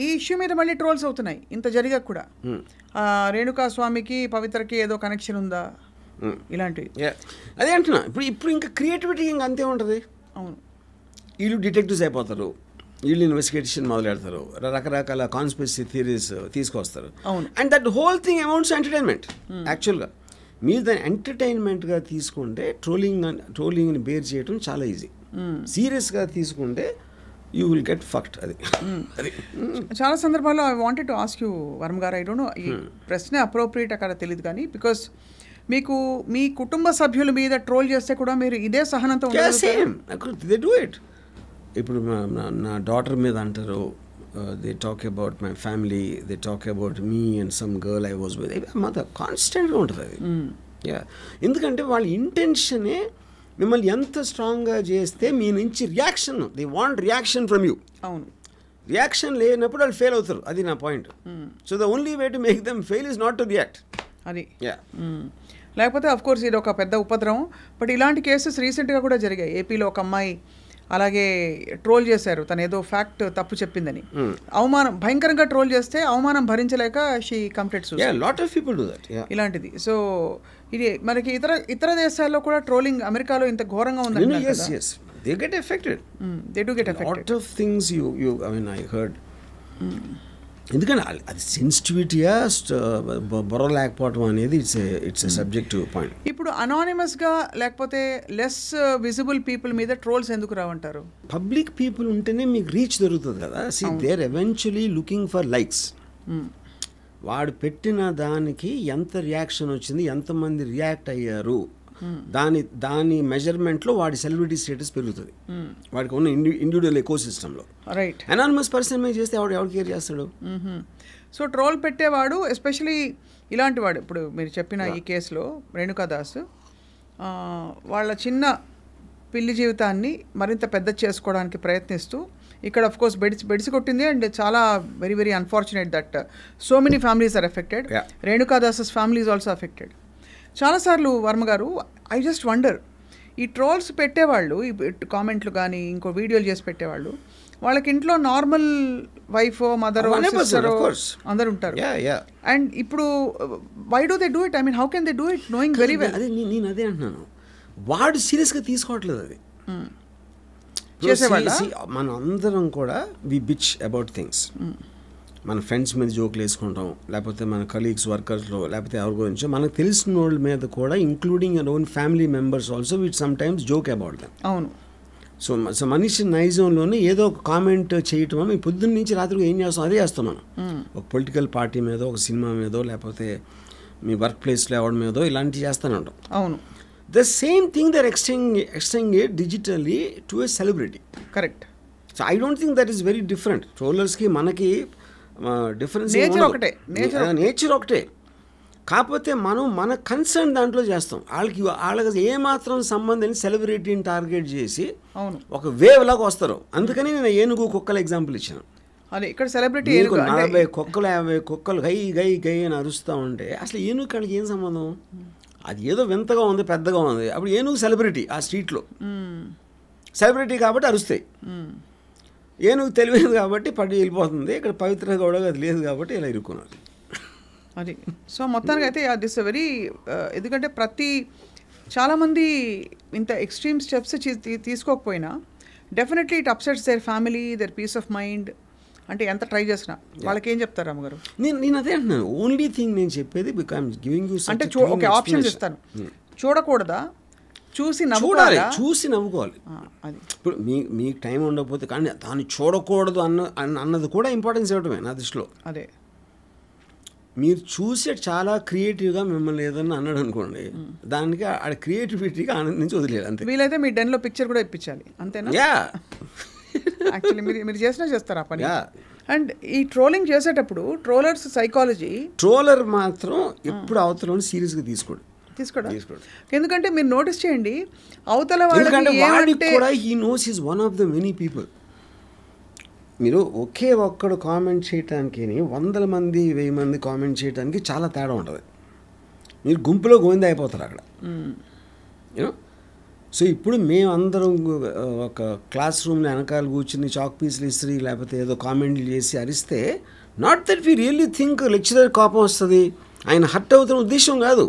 ఈ ఇష్యూ మీద మళ్ళీ ట్రోల్స్ అవుతున్నాయి ఇంత జరిగా కూడా. రేణుకా స్వామికి పవిత్రకి ఏదో కనెక్షన్ ఉందా ఇలాంటివి. అదే అంటున్నా, ఇప్పుడు ఇంకా క్రియేటివిటీ ఇంకా అంతే ఉంటుంది. అవును, వీళ్ళు డిటెక్టివ్స్ అయిపోతారు, వీళ్ళు ఇన్వెస్టిగేషన్ మొదలు పెడతారు, రకరకాల కాన్స్పిరసీ థియరీస్ తీసుకొస్తారు. And that whole thing amounts entertainment. యాక్చువల్గా మీరు దాన్ని ఎంటర్టైన్మెంట్గా తీసుకుంటే ట్రోలింగ్ని బేర్ చేయడం చాలా ఈజీ. సీరియస్గా తీసుకుంటే యూ విల్ గెట్ ఫక్ట్. అది చాలా సందర్భాల్లో I wanted to ask you Varma garu, I don't know ఈ ప్రశ్న అప్రోప్రియేట్ అక్కడ తెలియదు కానీ, బికాస్ మీకు మీ కుటుంబ సభ్యుల మీద ట్రోల్ చేస్తే కూడా మీరు ఇదే సహనంతో దే డూ ఇట్. ఇప్పుడు నా డాటర్ మీద అంటారు, they talk about my family, they talk about me and some girl I was with. మాత్రం కాన్స్టెంట్గా ఉంటుంది అది. ఎందుకంటే వాళ్ళ ఇంటెన్షనే మిమ్మల్ని ఎంత స్ట్రాంగ్గా చేస్తే మీ నుంచి reaction, they want reaction from you. అవును, రియాక్షన్ లేనప్పుడు వాళ్ళు ఫెయిల్ అవుతారు. అది నా point. So the only way to make them fail is not to react. అది లేకపోతే అఫ్ కోర్స్ ఇది ఒక పెద్ద ఉపద్రవం. బట్ ఇలాంటి కేసెస్ రీసెంట్గా కూడా జరిగాయి. ఏపీలో ఒక అమ్మాయి అలాగే ట్రోల్ చేశారు, తను ఏదో ఫ్యాక్ట్ తప్పు చెప్పిందని. అవమానం భయంకరంగా ట్రోల్ చేస్తే అవమానం భరించలేక she complete suicide. Lot of people do that. ఇలాంటిది. సో ఇది మనకి ఇతర దేశాల్లో కూడా ట్రోలింగ్ అమెరికాలో ఇంత ఘోరంగా ఉంది. They get affected. They do get affected. Lot of things I mean I heard. ఎందుకంటే అది సెన్సిటివిటీయా బొర లేకపోవడం అనేది ఇట్స్ ఎ సబ్జెక్టివ్ పాయింట్. ఇప్పుడు అనానిమస్గా లేకపోతే లెస్ విజిబుల్ పీపుల్ మీద ట్రోల్స్ ఎందుకు రావంటారు? పబ్లిక్ పీపుల్ ఉంటేనే మీకు రీచ్ దొరుకుతుంది కదా. So they are eventually looking for likes. వాడు పెట్టిన దానికి ఎంత రియాక్షన్ వచ్చింది, ఎంతమంది రియాక్ట్ అయ్యారు, దాని మెజర్మెంట్లో వాడి సెలబ్రిటీ స్టేటస్ పెరుగుతుంది. వాడికి ఉన్న ఇండివిజువల్ ఎకో సిస్టంలో. రైట్. అనానిమస్ పర్సన్ మీద చేస్తే ఎవరు కేర్ చేస్తాడు? సో ట్రోల్ పెట్టేవాడు, ఎస్పెషలీ ఇలాంటి వాడు, ఇప్పుడు మీరు చెప్పిన ఈ కేసులో రేణుకాదాస్ వాళ్ళ చిన్న పిల్లి జీవితాన్ని మరింత పెద్ద చేసుకోవడానికి ప్రయత్నిస్తూ ఇక్కడ అఫ్ కోర్స్ బెడిసి కొట్టింది. అండ్ చాలా very very unfortunate that so many families are affected. Renukadas's family is also affected. చాలాసార్లు Varma garu, I just wonder, ఈ ట్రోల్స్ పెట్టేవాళ్ళు, ఈ కామెంట్లు కానీ ఇంకో వీడియోలు చేసి పెట్టేవాళ్ళు, వాళ్ళకి ఇంట్లో నార్మల్ వైఫ్, మదర్, సిస్టర్ అందరు ఉంటారు. అండ్ ఇప్పుడు why do they do it? I mean how can they do it knowing very well? అదే నేను అదే అంటున్నాను, వాడు సీరియస్గా తీసుకోవట్లేదు అది. మన అందరం కూడా వి బిచ్ అబౌట్ థింగ్స్. మన ఫ్రెండ్స్ మీద జోకులు వేసుకుంటాం, లేకపోతే మన కలీగ్స్, వర్కర్స్లో, లేకపోతే ఎవరి గురించో మనకు తెలిసిన వాళ్ళ మీద కూడా, including our own family members also, with sometimes joke about them. అవును. సో మనిషి నైజంలోనే ఏదో ఒక కామెంట్ చేయటం, మేము పొద్దున్న నుంచి రాత్రికి ఏం చేస్తాం అదే చేస్తాం మనం. ఒక పొలిటికల్ పార్టీ మీదో, ఒక సినిమా మీదో, లేకపోతే మీ వర్క్ ప్లేస్లో ఎవరి మీదో ఇలాంటివి చేస్తూనే ఉంటాం. అవును. The same thing they are extending it digitally to a celebrity. Correct. So I don't think that is very different. ట్రోలర్స్కి మనకి డిఫరెన్స్ నేచర్ ఒకటే. కాకపోతే మనం మన కన్సర్న్ దాంట్లో చేస్తాం. వాళ్ళకి ఏమాత్రం సంబంధం సెలబ్రిటీని టార్గెట్ చేసి ఒక వేవ్ లాగా వస్తారు. అందుకని నేను ఏనుగు కుక్కల ఎగ్జాంపుల్ ఇచ్చాను. అదే ఇక్కడ సెలబ్రిటీ 40 కుక్కలు 50 కుక్కలు గై గై గై అని అరుస్తూ ఉంటే అసలు ఏనుగు కాడికి ఏం సంబంధం? అది ఏదో వింతగా ఉంది, పెద్దగా ఉంది. అప్పుడు ఏనుగు సెలబ్రిటీ ఆ స్ట్రీట్లో, సెలబ్రిటీ కాబట్టి అరుస్తాయి. ఏనుగు తెలియదు కాబట్టి పడి వెళ్ళిపోతుంది. ఇక్కడ పవిత్ర కూడా అది లేదు కాబట్టి ఇలా ఇరుక్కున్నారు. అది సో మొత్తానికి అయితే దిస్ వెరీ, ఎందుకంటే చాలామంది ఇంత ఎక్స్ట్రీమ్ స్టెప్స్ తీసుకోకపోయినా definitely it upsets their family, their peace of mind. అంటే ఎంత ట్రై చేసినా వాళ్ళకి ఏం చెప్తారు అమ్మగారు? నేను అదే అంటున్నాను, ఓన్లీ థింగ్ నేను చెప్పేది గివింగ్ యూ అంటే ఒక ఆప్షన్స్ ఇస్తాను. చూడకూడదా, చూసి నవ్వుకోవాలి. అది ఇప్పుడు మీకు టైం ఉండకపోతే కానీ దాన్ని చూడకూడదు అన్నది కూడా ఇంపార్టెన్స్ ఇవ్వటమే నా దృష్టిలో. అదే మీరు చూసే చాలా క్రియేటివ్గా మిమ్మల్ని ఏదన్నా అన్నాడు అనుకోండి, దానికి ఆ క్రియేటివిటీగా ఆనందించి వదిలేదు అంతే. వీలైతే మీ డెన్లో పిక్చర్ కూడా ఇప్పించాలి అంతేనా? యాక్చువల్లీ మీరు చేస్తారు ఆ పని. అండ్ ఈ ట్రోలింగ్ చేసేటప్పుడు ట్రోలర్స్ సైకాలజీ, ట్రోలర్ మాత్రం ఎప్పుడు అవతల సీరియస్గా తీసుకోడు. ఎందుకంటే మీరు నోటీస్ చేయండి, అవతల వాళ్ళకి కూడా he knows is one of the many people. మీరు ఒకే ఒక్కడు కామెంట్ చేయటానికి 100 మంది 1000 మంది కామెంట్ చేయడానికి చాలా తేడా ఉంటుంది. మీరు గుంపులో గోవింద అయిపోతారు అక్కడ. యూనో సో ఇప్పుడు మేమందరం ఒక క్లాస్ రూమ్లో వెనకాల కూర్చుని చాక్ పీసులు ఇస్త్రీ లేకపోతే ఏదో కామెంట్లు చేసి అరిస్తే not that we really think lecturer కోపం వస్తుంది, ఆయన హర్ట్ అవుతున్న ఉద్దేశం కాదు.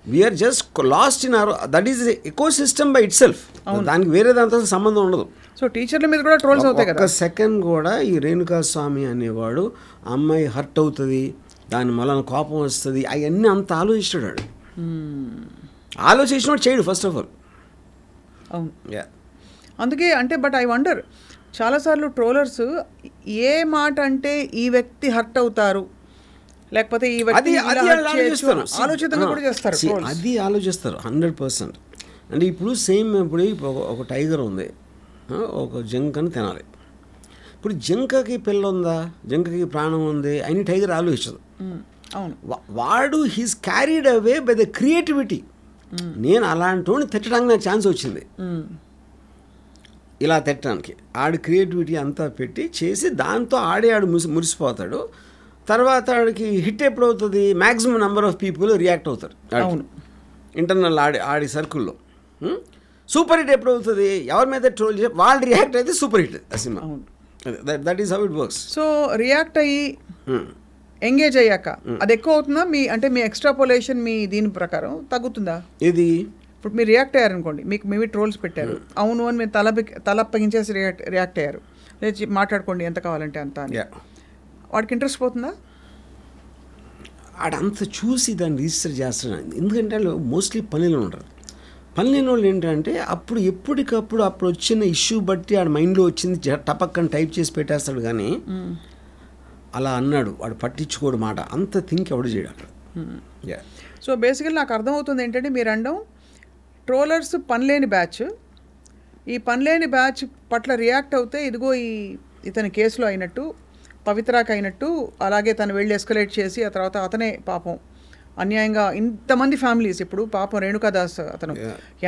We're just lost in our, that is ecosystem by itself. దానికి వేరే దాంతో సంబంధం ఉండదు. సో టీచర్ల మీద కూడా ట్రోల్స్ అవుతాయి కదా. ఒక సెకండ్ కూడా ఈ రేణుకా స్వామి అనేవాడు అమ్మాయి హర్ట్ అవుతుంది, దాని వలన కోపం వస్తుంది, అవన్నీ అంత ఆలోచిస్తాడు. ఆలోచించినట్టు చేయడు ఫస్ట్ ఆఫ్ ఆల్. అవును, అందుకే అంటే బట్ ఐ వండర్ చాలాసార్లు ట్రోలర్స్ ఏ మాట అంటే ఈ వ్యక్తి హర్ట్ అవుతారు, లేకపోతే ఈ వ్యక్తి ఆలోచితంగా కూడా చేస్తారు. అది ఆలోచిస్తారు 100%. అంటే ఇప్పుడు సేమ్ ఇప్పుడు ఒక టైగర్ ఉంది, ఒక జింకని తినాలి. ఇప్పుడు జింకకి పిల్ల ఉందా, జింకకి ప్రాణం ఉంది అని టైగర్ ఆలోచించదు. అవును, వాడు he's carried away by the creativity. నేను అలాంటి వాడిని తిట్టడానికి నాకు ఛాన్స్ వచ్చింది, ఇలా తిట్టడానికి. ఆడి క్రియేటివిటీ అంతా పెట్టి చేసి దాంతో ఆడు మురిసిపోతాడు. తర్వాత ఆడికి హిట్ ఎప్పుడు అవుతుంది, maximum number of people react అవుతారు ఇంటర్నల్ ఆడి సర్కిల్లో. సూపర్ హిట్ ఎప్పుడు అవుతుంది, ఎవరి మీద ట్రోల్ చేసి వాళ్ళు రియాక్ట్ అయితే సూపర్ హిట్ ఆ cinema. That is how it works. So react అయ్యి ఎంగేజ్ అయ్యాక అది ఎక్కువ అవుతుందా మీ, అంటే మీ ఎక్స్ట్రాపోలేషన్ మీ దీని ప్రకారం తగ్గుతుందా? ఇది ఇప్పుడు మీరు రియాక్ట్ అయ్యారనుకోండి, మీకు మేబీ ట్రోల్స్ పెట్టారు, అవును అని మీరు తలప్పగించేసి రియాక్ట్ అయ్యారు, లేచి మాట్లాడుకోండి ఎంత కావాలంటే అంత అని, వాడికి ఇంట్రెస్ట్ పోతుందా? ఆడంతా చూసి దాన్ని రిజిస్టర్ చేస్తున్నాడు. ఎందుకంటే వాళ్ళు మోస్ట్లీ పనిలో ఉంటారు. పని లేని వాళ్ళు ఏంటంటే అప్పుడు ఎప్పటికప్పుడు అప్పుడు వచ్చిన ఇష్యూ బట్టి ఆడ మైండ్లో వచ్చింది టపక్కని టైప్ చేసి పెట్టేస్తాడు. కానీ అలా అన్నాడు వాడు పట్టించుకోడు మాట, అంత థింక్ ఎవడు చేయడు అక్కడ. సో బేసికల్లీ నాకు అర్థమవుతుంది ఏంటంటే మీరు అనడం ట్రోలర్స్ పనిలేని బ్యాచ్, ఈ పనిలేని బ్యాచ్ పట్ల రియాక్ట్ అవుతే ఇదిగో ఇతని కేసులో అయినట్టు, పవిత్రాకి అయినట్టు, అలాగే తను వెళ్ళి ఎస్కలేట్ చేసి ఆ తర్వాత అతనే పాపం అన్యాయంగా ఇంతమంది ఫ్యామిలీస్, ఇప్పుడు పాపం రేణుకాదాస్ అతను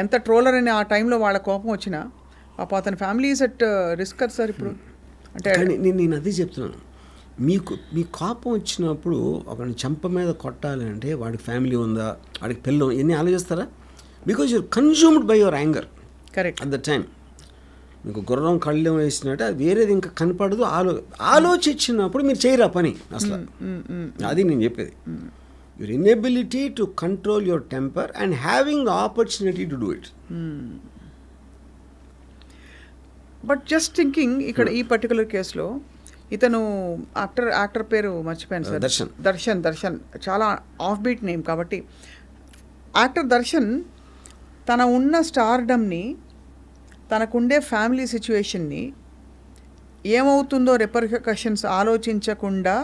ఎంత ట్రోలర్ అని ఆ టైంలో వాళ్ళ కోపం వచ్చినా పాపం అతని ఫ్యామిలీస్ అట్ రిస్క్ కదా సార్ ఇప్పుడు. అంటే నేను అదే చెప్తున్నాను, మీ కోపం వచ్చినప్పుడు ఒకరిని చెంప మీద కొట్టాలి అంటే వాడికి ఫ్యామిలీ ఉందా, వాడికి పిల్లలు ఎన్ని ఆలోచిస్తారా? Because you're consumed by your anger. Correct. At the time మీకు గుర్రం కళ్ళు వేసినట్టు అది వేరేది ఇంకా కనపడదు. ఆలోచించినప్పుడు మీరు చేయరా పని అసలు. అది నేను చెప్పేది. Your inability to control your temper and having the opportunity to do it. But just thinking ఇక్కడ ఈ పర్టికులర్ కేసులో ఇతను యాక్టర్ పేరు మర్చిపోయాను సార్, దర్శన్ చాలా ఆఫ్ బీట్ నేమ్ కాబట్టి యాక్టర్ దర్శన్ తన ఉన్న స్టార్డమ్ని, తనకుండే ఫ్యామిలీ సిచ్యువేషన్ని ఏమవుతుందో రిపర్కషన్స్ ఆలోచించకుండా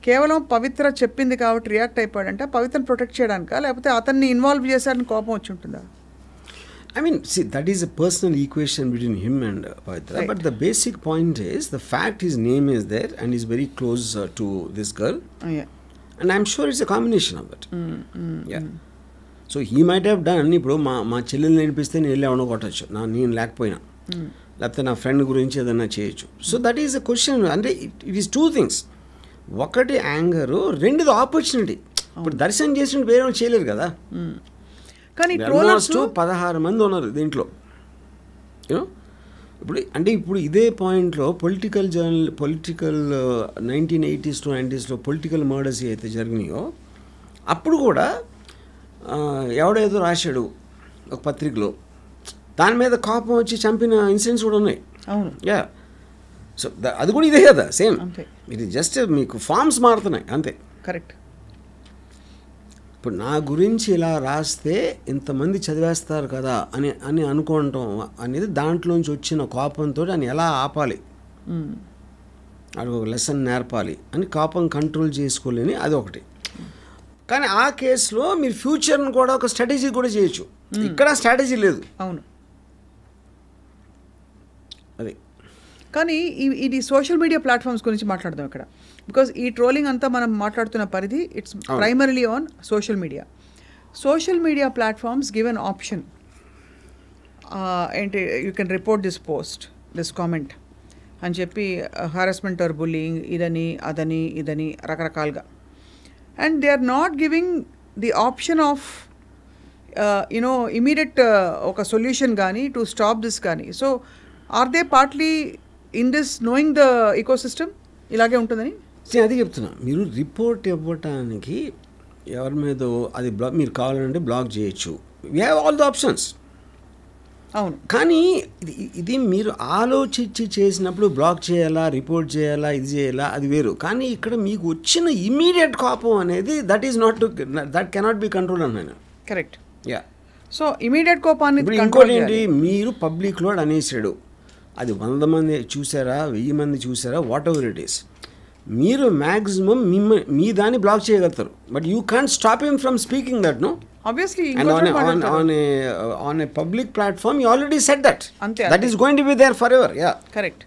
కేవలం పవిత్ర చెప్పింది కాబట్టి రియాక్ట్ అయిపోయాడంటే పవిత్రను ప్రొటెక్ట్ చేయడానికా, లేకపోతే అతన్ని ఇన్వాల్వ్ చేశాడని కోపం వచ్చి ఉంటుందా? I mean, see, that is a personal equation between him and Pavitra. Right. But the basic point is the fact his name is there and he's very close to this girl. And I'm sure it's a combination of it. So he might have done, ఇప్పుడు మా చెల్లెల్ని నేర్పిస్తే నేను వెళ్ళి ఎవడో కొట్టచ్చు, నేను లేకపోయినా, లేకపోతే నా ఫ్రెండ్ గురించి ఏదైనా చేయొచ్చు. So that is a question. అంటే ఇట్ ఈస్ టూ థింగ్స్, ఒకటి యాంగరు, రెండుది ఆపర్చునిటీ. ఇప్పుడు దర్శనం చేసినట్టు వేరే చేయలేరు కదా. కానీ 16 మంది ఉన్నారు దీంట్లో. ఇప్పుడు ఇదే పాయింట్లో political 1980s to 90s political murders అయితే జరిగినాయో అప్పుడు కూడా ఎవడేదో రాశాడు ఒక పత్రికలో, దాని మీద కోపం వచ్చి చంపిన ఇన్సిడెంట్స్ కూడా ఉన్నాయి. అవును. సో అది కూడా ఇదే కదా, సేమ్. ఇది జస్ట్ మీకు ఫార్మ్స్ మారుతున్నాయి అంతే. కరెక్ట్. ఇప్పుడు నా గురించి ఇలా రాస్తే ఇంతమంది చదివేస్తారు కదా అని అనుకోవటం అనేది దాంట్లోంచి వచ్చిన కోపంతో అని ఎలా ఆపాలి, అది ఒక లెసన్ నేర్పాలి అని కోపం కంట్రోల్ చేసుకోలేని అది ఒకటి. కానీ ఆ కేసులో మీరు ఫ్యూచర్ని కూడా ఒక స్ట్రాటజీ కూడా చేయొచ్చు, ఇక్కడ స్ట్రాటజీ లేదు. అవును. అది కానీ ఇది సోషల్ మీడియా ప్లాట్ఫామ్స్ గురించి మాట్లాడదాం ఇక్కడ. బికాజ్ ఈ ట్రోలింగ్ అంతా మనం మాట్లాడుతున్న పరిధి it's primarily on social media. Social media platforms give an option, ఏంటి, you can report this post, this comment అని చెప్పి హారాస్మెంట్ ఆర్ బుల్లింగ్ ఇదని రకరకాలుగా. And they are not giving the option of you know immediate ఒక solution కానీ to stop this కానీ. So are they partly in this knowing the ecosystem ఇలాగే ఉంటుందని? అది చెప్తున్నా, మీరు రిపోర్ట్ ఇవ్వటానికి ఎవరి మీద అది మీరు కావాలంటే బ్లాక్ చేయొచ్చు. We have all the options. అవును, కానీ ఇది మీరు ఆలోచించి చేసినప్పుడు బ్లాక్ చేయాలా, రిపోర్ట్ చేయాలా, ఇది చేయాలా, అది వేరు. కానీ ఇక్కడ మీకు వచ్చిన ఇమీడియట్ కోపం అనేది దట్ కెనాట్ బి కంట్రోల్ అన్నాను. కరెక్ట్. యా. సో ఇమీడియట్ కోపాన్ని ఇప్పుడు ఇంకోటి ఏంటి, మీరు పబ్లిక్లో అనేసాడు, అది 100 మంది చూసారా, 1000 మంది చూసారా, వాట్ ఎవర్ ఇట్ ఈస్, మీరు మ్యాక్సిమం మీ దాన్ని బ్లాక్ చేయగలుగుతారు. But you can't stop him from speaking that, no. Obviously, and on a public platform, you already said that. Ante. That is going to be there forever. Yeah. Correct.